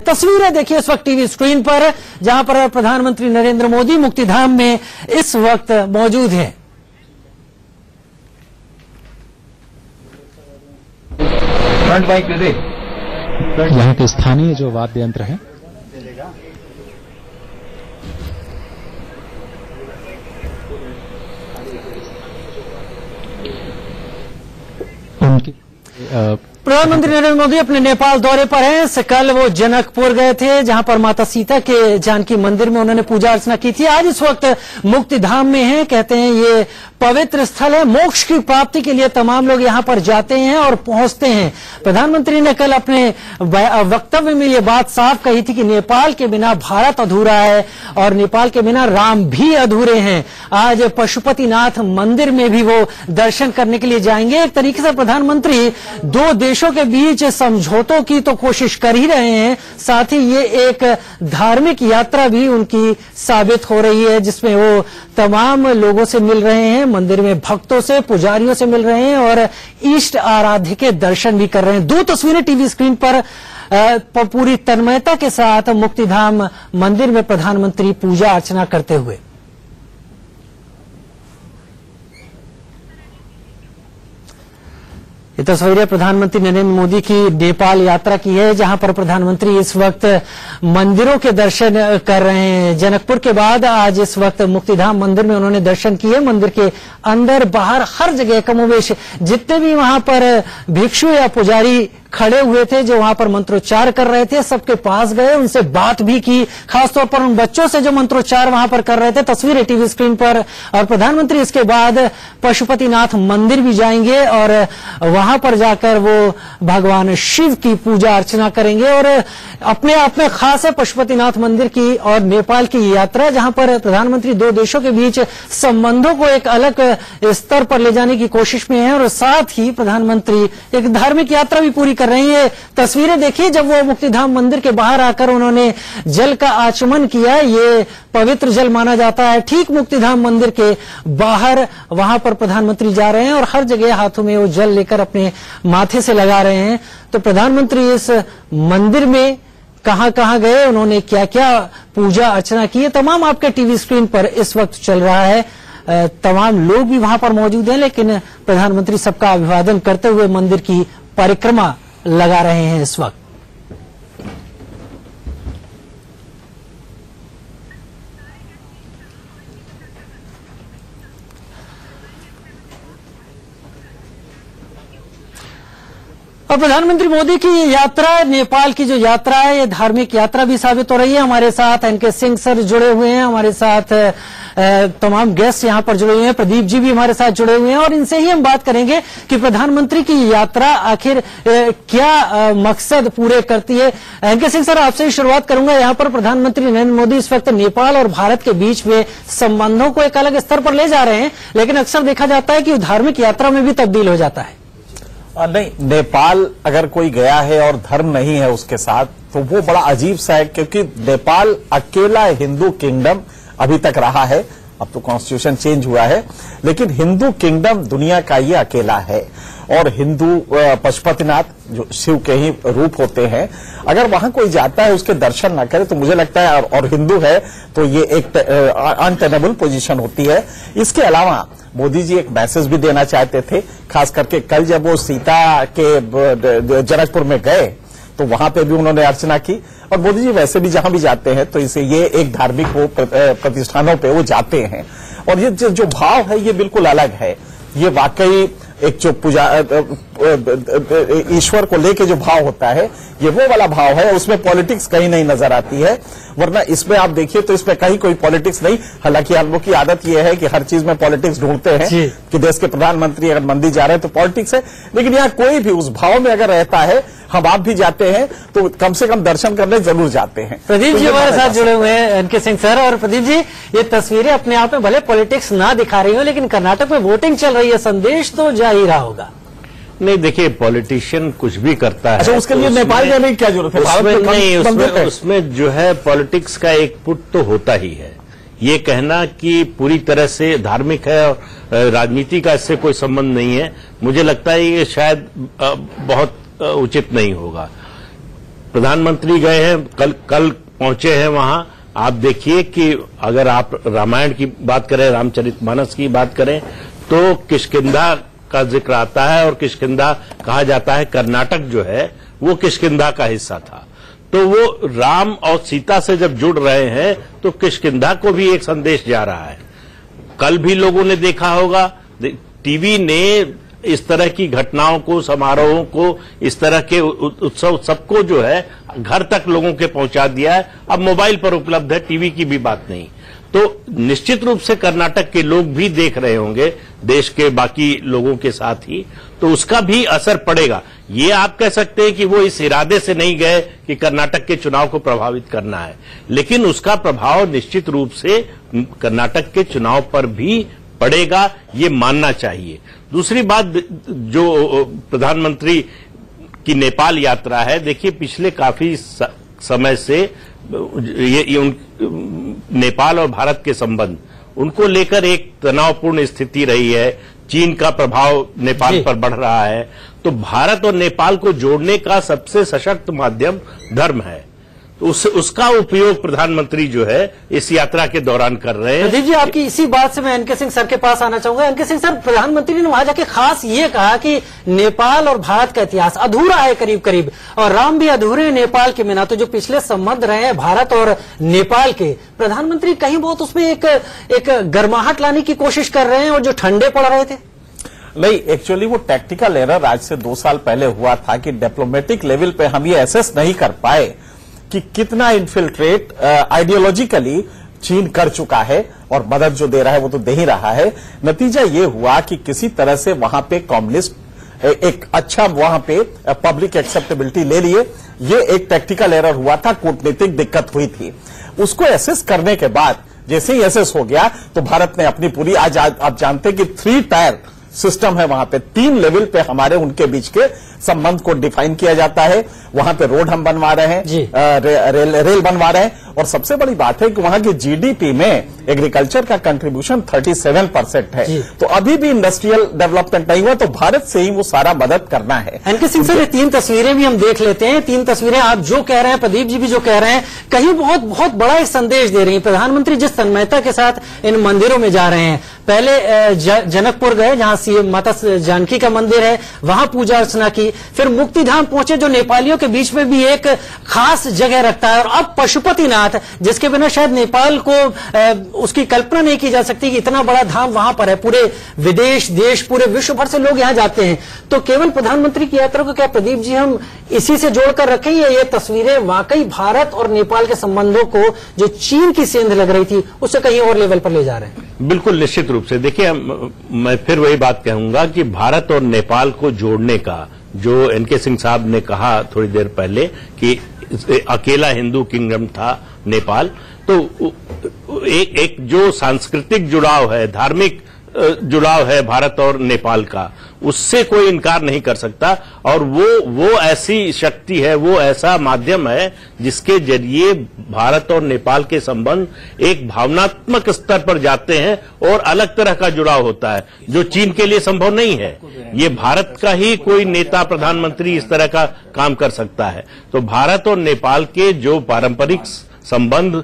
तस्वीरें देखिए इस वक्त टीवी स्क्रीन पर, जहां पर प्रधानमंत्री नरेंद्र मोदी मुक्तिधाम में इस वक्त मौजूद हैं। यहाँ के स्थानीय जो वाद्य यंत्र हैं उनकी प्रधानमंत्री नरेंद्र मोदी अपने नेपाल दौरे पर हैं। कल वो जनकपुर गए थे, जहां पर माता सीता के जानकी मंदिर में उन्होंने पूजा अर्चना की थी। आज इस वक्त मुक्तिधाम में हैं। कहते हैं ये पवित्र स्थल है, मोक्ष की प्राप्ति के लिए तमाम लोग यहां पर जाते हैं और पहुंचते हैं। प्रधानमंत्री ने कल अपने वक्तव्य में ये बात साफ कही थी कि नेपाल के बिना भारत अधूरा है और नेपाल के बिना राम भी अधूरे हैं। आज पशुपतिनाथ मंदिर में भी वो दर्शन करने के लिए जाएंगे। एक तरीके से प्रधानमंत्री दो देशों के बीच समझौतों की तो कोशिश कर ही रहे हैं, साथ ही ये एक धार्मिक यात्रा भी उनकी साबित हो रही है, जिसमें वो तमाम लोगों से मिल रहे हैं, मंदिर में भक्तों से, पुजारियों से मिल रहे हैं और इष्ट आराध्य के दर्शन भी कर रहे हैं। दो तस्वीरें टीवी स्क्रीन पर पूरी तन्मयता के साथ मुक्तिधाम मंदिर में प्रधानमंत्री पूजा अर्चना करते हुए। ये तस्वीरें प्रधानमंत्री नरेंद्र मोदी की नेपाल यात्रा की है, जहां पर प्रधानमंत्री इस वक्त मंदिरों के दर्शन कर रहे हैं। जनकपुर के बाद आज इस वक्त मुक्तिधाम मंदिर में उन्होंने दर्शन किए। मंदिर के अंदर बाहर हर जगह कमोवेश जितने भी वहां पर भिक्षु या पुजारी खड़े हुए थे, जो वहां पर मंत्रोच्चार कर रहे थे, सबके पास गए, उनसे बात भी की, खासतौर पर उन बच्चों से जो मंत्रोच्चार वहां पर कर रहे थे। तस्वीरें टीवी स्क्रीन पर। और प्रधानमंत्री इसके बाद पशुपतिनाथ मंदिर भी जाएंगे और वहां पर जाकर वो भगवान शिव की पूजा अर्चना करेंगे। और अपने आप में खास है पशुपतिनाथ मंदिर की और नेपाल की यात्रा, जहां पर प्रधानमंत्री दो देशों के बीच संबंधों को एक अलग स्तर पर ले जाने की कोशिश में है और साथ ही प्रधानमंत्री एक धार्मिक यात्रा भी पूरी कर रही है। तस्वीरें देखिए जब वो मुक्तिधाम मंदिर के बाहर आकर उन्होंने जल का आचमन किया। ये पवित्र जल माना जाता है। ठीक मुक्तिधाम मंदिर के बाहर वहां पर प्रधानमंत्री जा रहे हैं और हर जगह हाथों में वो जल लेकर अपने माथे से लगा रहे हैं। तो प्रधानमंत्री इस मंदिर में कहां कहां गए, उन्होंने क्या क्या पूजा अर्चना की, तमाम आपके टीवी स्क्रीन पर इस वक्त चल रहा है। तमाम लोग भी वहां पर मौजूद हैं, लेकिन प्रधानमंत्री सबका अभिवादन करते हुए मंदिर की परिक्रमा लगा रहे हैं इस वक्त। और प्रधानमंत्री मोदी की यात्रा, नेपाल की जो यात्रा है, ये धार्मिक यात्रा भी साबित हो रही है। हमारे साथ एनके सिंह सर जुड़े हुए हैं, हमारे साथ तमाम गेस्ट यहां पर जुड़े हुए हैं, प्रदीप जी भी हमारे साथ जुड़े हुए हैं और इनसे ही हम बात करेंगे कि प्रधानमंत्री की यात्रा आखिर क्या मकसद पूरे करती है। एनके सिंह सर, आपसे ही शुरुआत करूंगा। यहां पर प्रधानमंत्री नरेंद्र मोदी इस वक्त नेपाल और भारत के बीच में संबंधों को एक अलग स्तर पर ले जा रहे हैं, लेकिन अक्सर देखा जाता है कि धार्मिक यात्रा में भी तब्दील हो जाता है। नहीं, नेपाल अगर कोई गया है और धर्म नहीं है उसके साथ, तो वो बड़ा अजीब सा है, क्योंकि नेपाल अकेला हिंदू किंगडम अभी तक रहा है। अब तो कॉन्स्टिट्यूशन चेंज हुआ है, लेकिन हिंदू किंगडम दुनिया का ये अकेला है। और हिंदू पशुपतिनाथ जो शिव के ही रूप होते हैं, अगर वहां कोई जाता है उसके दर्शन ना करे तो मुझे लगता है, और हिंदू है तो ये एक अनटेनेबल पोजीशन होती है। इसके अलावा मोदी जी एक मैसेज भी देना चाहते थे, खास करके कल जब वो सीता के जनकपुर में गए तो वहां पे भी उन्होंने अर्चना की। और मोदी जी वैसे भी जहां भी जाते हैं तो इसे ये एक धार्मिक प्रतिष्ठानों पे वो जाते हैं और ये जो भाव है ये बिल्कुल अलग है। ये वाकई एक जो पूजा ईश्वर को लेके जो भाव होता है ये वो वाला भाव है, उसमें पॉलिटिक्स कहीं नहीं नजर आती है। वरना इसमें आप देखिए तो इसमें कहीं कोई पॉलिटिक्स नहीं। हालांकि हम लोग की आदत ये है कि हर चीज में पॉलिटिक्स ढूंढते हैं कि देश के प्रधानमंत्री अगर मंदिर जा रहे हैं तो पॉलिटिक्स है, लेकिन यहाँ कोई भी उस भाव में अगर रहता है, हम आप भी जाते हैं तो कम से कम दर्शन करने जरूर जाते हैं। प्रदीप जी हमारे साथ जुड़े हुए हैं, एनके सिंह सर। और प्रदीप जी, ये तस्वीरें अपने आप में भले पॉलिटिक्स ना दिखा रही हो, लेकिन कर्नाटक में वोटिंग चल रही है, संदेश तो जा ही रहा होगा। नहीं, देखिए पॉलिटिशियन कुछ भी करता है। अच्छा, उसके लिए नेपाल जाने की क्या जरूरत है? उसमें जो है पॉलिटिक्स का एक पुट तो होता ही है। ये कहना कि पूरी तरह से धार्मिक है और राजनीति का इससे कोई संबंध नहीं है, मुझे लगता है ये शायद बहुत उचित नहीं होगा। प्रधानमंत्री गए हैं, कल पहुंचे हैं वहां। आप देखिए कि अगर आप रामायण की बात करें, रामचरितमानस की बात करें, तो किष्किंधा का जिक्र आता है और किष्किंधा कहा जाता है कर्नाटक जो है वो किष्किंधा का हिस्सा था। तो वो राम और सीता से जब जुड़ रहे हैं तो किष्किंधा को भी एक संदेश जा रहा है। कल भी लोगों ने देखा होगा, टीवी ने इस तरह की घटनाओं को, समारोहों को, इस तरह के उत्सव सबको जो है घर तक लोगों के पहुंचा दिया है। अब मोबाइल पर उपलब्ध है, टीवी की भी बात नहीं। तो निश्चित रूप से कर्नाटक के लोग भी देख रहे होंगे देश के बाकी लोगों के साथ ही, तो उसका भी असर पड़ेगा। ये आप कह सकते हैं कि वो इस इरादे से नहीं गए कि कर्नाटक के चुनाव को प्रभावित करना है, लेकिन उसका प्रभाव निश्चित रूप से कर्नाटक के चुनाव पर भी पड़ेगा, ये मानना चाहिए। दूसरी बात, जो प्रधानमंत्री की नेपाल यात्रा है, देखिए पिछले काफी समय से ये नेपाल और भारत के संबंध, उनको लेकर एक तनावपूर्ण स्थिति रही है। चीन का प्रभाव नेपाल पर बढ़ रहा है, तो भारत और नेपाल को जोड़ने का सबसे सशक्त माध्यम धर्म है। तो उसका उपयोग प्रधानमंत्री जो है इस यात्रा के दौरान कर रहे हैं। प्रदीप जी, आपकी इसी बात से मैं एनके सिंह सर के पास आना चाहूंगा। एनके सिंह सर, प्रधानमंत्री ने वहां जाके खास ये कहा कि नेपाल और भारत का इतिहास अधूरा है करीब करीब, और राम भी अधूरे हैं नेपाल के बिना। तो जो पिछले संबंध रहे हैं भारत और नेपाल के, प्रधानमंत्री कहीं बहुत उसमें एक गर्माहट लाने की कोशिश कर रहे हैं और जो ठंडे पड़ रहे थे। नहीं, एक्चुअली वो टैक्टिकल एरर आज से 2 साल पहले हुआ था कि डिप्लोमेटिक लेवल पे हम ये एसेस नहीं कर पाए कि कितना इन्फिल्ट्रेट आइडियोलॉजिकली चीन कर चुका है, और मदद जो दे रहा है वो तो दे ही रहा है। नतीजा ये हुआ कि किसी तरह से वहां पे कम्युनिस्ट एक अच्छा वहां पे पब्लिक एक्सेप्टेबिलिटी ले लिए। ये एक टैक्टिकल एरर हुआ था, कूटनीतिक दिक्कत हुई थी। उसको एसेस करने के बाद जैसे ही एसेस हो गया तो भारत ने अपनी पूरी, आज आप जानते हैं कि 3 टायर सिस्टम है वहां पे, 3 लेवल पे हमारे उनके बीच के संबंध को डिफाइन किया जाता है। वहां पे रोड हम बनवा रहे हैं, रेल बनवा रहे हैं, और सबसे बड़ी बात है कि वहां की जीडीपी में एग्रीकल्चर का कंट्रीब्यूशन 37% है। तो अभी भी इंडस्ट्रियल डेवलपमेंट नहीं हुआ, तो भारत से ही वो सारा मदद करना है। एनके सिंह सर, 3 तस्वीरें भी हम देख लेते हैं। 3 तस्वीरें आप जो कह रहे हैं, प्रदीप जी भी जो कह रहे हैं, कहीं बहुत बहुत बड़ा एक संदेश दे रही है। प्रधानमंत्री जिस तन्मयता के साथ इन मंदिरों में जा रहे हैं, पहले जनकपुर गए जहां माता जानकी का मंदिर है, वहां पूजा अर्चना की, फिर मुक्तिधाम पहुंचे जो नेपालियों के बीच में भी एक खास जगह रखता है, और अब पशुपतिनाथ, जिसके बिना शायद नेपाल को उसकी कल्पना नहीं की जा सकती कि इतना बड़ा धाम वहां पर है। पूरे विदेश, देश, पूरे विश्व भर से लोग यहां जाते हैं। तो केवल प्रधानमंत्री की यात्रा को क्या प्रदीप जी हम इसी से जोड़कर रखें, या ये तस्वीरें वाकई भारत और नेपाल के संबंधों को जो चीन की सेंध लग रही थी उससे कहीं और लेवल पर ले जा रहे हैं? बिल्कुल, निश्चित रूप से। देखिए, मैं फिर वही बात कहूंगा कि भारत और नेपाल को जोड़ने का जो एनके सिंह साहब ने कहा थोड़ी देर पहले कि अकेला हिंदू किंगडम था नेपाल, तो एक जो सांस्कृतिक जुड़ाव है, धार्मिक जुड़ाव है भारत और नेपाल का, उससे कोई इनकार नहीं कर सकता। और वो ऐसी शक्ति है, वो ऐसा माध्यम है जिसके जरिए भारत और नेपाल के संबंध एक भावनात्मक स्तर पर जाते हैं और अलग तरह का जुड़ाव होता है जो चीन के लिए संभव नहीं है। ये भारत का ही कोई नेता, प्रधानमंत्री इस तरह का काम कर सकता है। तो भारत और नेपाल के जो पारंपरिक संबंध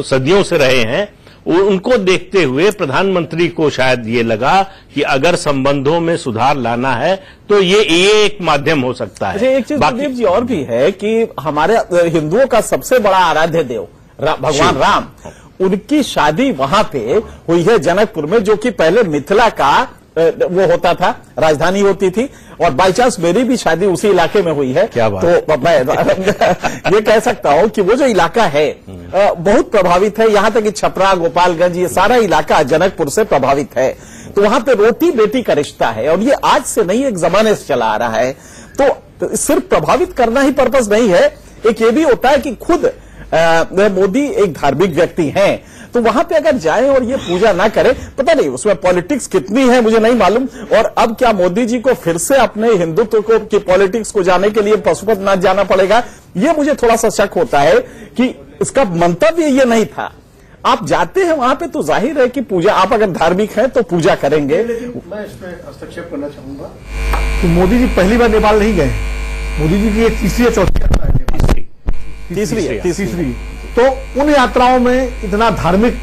सदियों से रहे हैं, उनको देखते हुए प्रधानमंत्री को शायद ये लगा कि अगर संबंधों में सुधार लाना है तो ये एक माध्यम हो सकता है। एक चीज प्रदीप जी और भी है कि हमारे हिंदुओं का सबसे बड़ा आराध्य देव भगवान राम, उनकी शादी वहां पे हुई है जनकपुर में, जो कि पहले मिथिला का वो होता था, राजधानी होती थी, और बाई चांस मेरी भी शादी उसी इलाके में हुई है। क्या बात? तो मैं ये कह सकता हूं कि वो जो इलाका है बहुत प्रभावित है। यहां तक कि छपरा, गोपालगंज, ये सारा इलाका जनकपुर से प्रभावित है। तो वहां पे रोटी बेटी का रिश्ता है, और ये आज से नहीं, एक जमाने से चला आ रहा है। तो सिर्फ प्रभावित करना ही पर्पस नहीं है, एक ये भी होता है कि खुद मोदी एक धार्मिक व्यक्ति हैं, तो वहां पे अगर जाएं और ये पूजा ना करें, पता नहीं उसमें पॉलिटिक्स कितनी है मुझे नहीं मालूम। और अब क्या मोदी जी को फिर से अपने हिंदुत्व को की पॉलिटिक्स को जाने के लिए पशुपतिनाथ जाना पड़ेगा, ये मुझे थोड़ा सा शक होता है कि इसका मंतव्य ये नहीं था। आप जाते हैं वहां पे तो जाहिर है कि पूजा, आप अगर धार्मिक हैं तो पूजा करेंगे। मैं इसमें हस्तक्षेप करना चाहूंगा कि मोदी जी पहली बार नेपाल नहीं गए, मोदी जी की ये तीसरी या चौथी यात्रा है? तीसरी। तो उन यात्राओं में इतना धार्मिक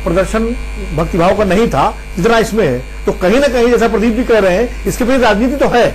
प्रदर्शन भक्तिभाव का नहीं था जितना इसमें है। तो कहीं ना कहीं जैसा प्रदीप जी कह रहे हैं, इसके पीछे राजनीति तो है।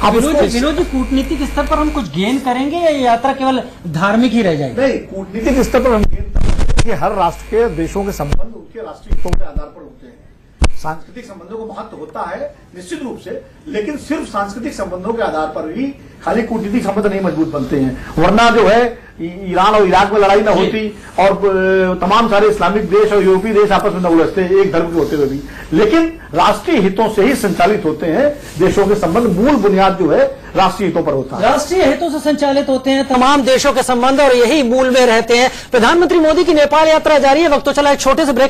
आप विनोद जी, कूटनीतिक स्तर पर हम कुछ गेन करेंगे या यात्रा केवल धार्मिक ही रह जाएगी? नहीं, कूटनीतिक स्तर पर हम गेन करेंगे। हर राष्ट्र के देशों के संबंध उनके राष्ट्रीय हितों के आधार पर होते हैं। सांस्कृतिक संबंधों को महत्व होता है निश्चित रूप से, लेकिन सिर्फ सांस्कृतिक संबंधों के आधार पर ही खाली कूटनीतिक संबंध नहीं मजबूत बनते हैं। वरना जो है ईरान और इराक में लड़ाई न होती और तमाम सारे इस्लामिक देश और यूरोपीय देश आपस में न उलझते एक धर्म के होते हुए भी। लेकिन राष्ट्रीय हितों से ही संचालित होते हैं देशों के संबंध। मूल बुनियाद जो है राष्ट्रीय हितों पर होता है। राष्ट्रीय हितों से संचालित होते हैं तमाम देशों के संबंध और यही मूल में रहते हैं। प्रधानमंत्री मोदी की नेपाल यात्रा जारी है। वक्त तो चला एक छोटे से ब्रेक।